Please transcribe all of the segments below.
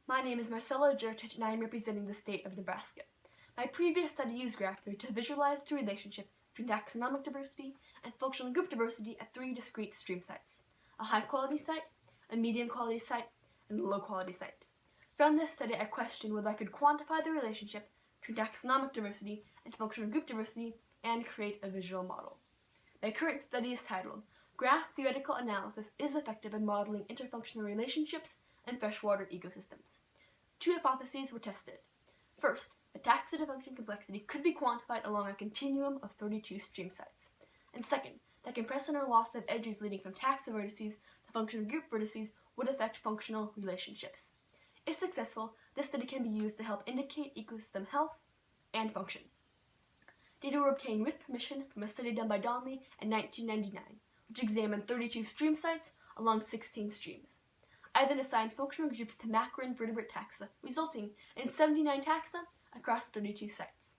My name is Marcella Jurtich and I am representing the state of Nebraska. My previous study used graph theory to visualize the relationship between taxonomic diversity and functional group diversity at three discrete stream sites: a high-quality site, a medium-quality site, and a low-quality site. From this study, I questioned whether I could quantify the relationship between taxonomic diversity and functional group diversity and create a visual model. My current study is titled, Graph Theoretical Analysis is Effective in Modeling Interfunctional Relationships in Freshwater Ecosystems. Two hypotheses were tested. First, the taxa function complexity could be quantified along a continuum of 32 stream sites. And second, that compression or loss of edges leading from taxa vertices to functional group vertices would affect functional relationships. If successful, this study can be used to help indicate ecosystem health and function. Data were obtained with permission from a study done by Donnelly in 1999, which examined 32 stream sites along 16 streams. I then assigned functional groups to macroinvertebrate taxa, resulting in 79 taxa across 32 sites.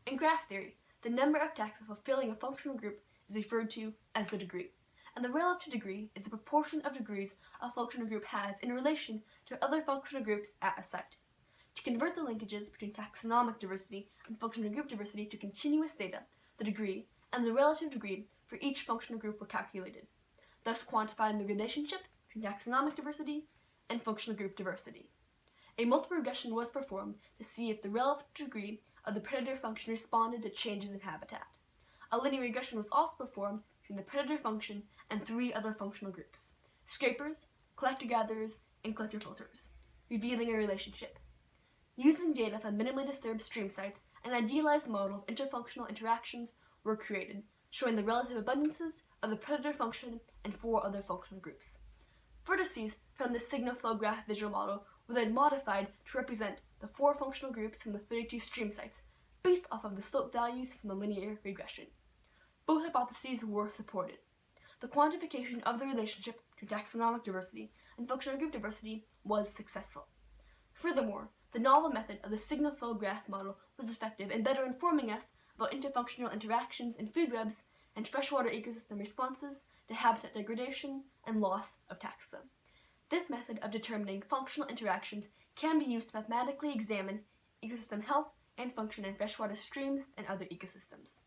In graph theory, the number of taxa fulfilling a functional group is referred to as the degree, and the relative degree is the proportion of degrees a functional group has in relation to other functional groups at a site. To convert the linkages between taxonomic diversity and functional group diversity to continuous data, the degree and the relative degree for each functional group were calculated, thus quantifying the relationship between taxonomic diversity and functional group diversity. A multiple regression was performed to see if the relative degree of the predator function responded to changes in habitat. A linear regression was also performed between the predator function and three other functional groups: scrapers, collector-gatherers, and collector-filterers, revealing a relationship. Using data from minimally disturbed stream sites, an idealized model of interfunctional interactions were created, showing the relative abundances of the predator function and four other functional groups. Vertices from the signal flow graph visual model were then modified to represent the four functional groups from the 32 stream sites based off of the slope values from the linear regression. Both hypotheses were supported. The quantification of the relationship between taxonomic diversity and functional group diversity was successful. Furthermore, the novel method of the signal flow graph model was effective in better informing us about interfunctional interactions in food webs and freshwater ecosystem responses to habitat degradation and loss of taxa. This method of determining functional interactions can be used to mathematically examine ecosystem health and function in freshwater streams and other ecosystems.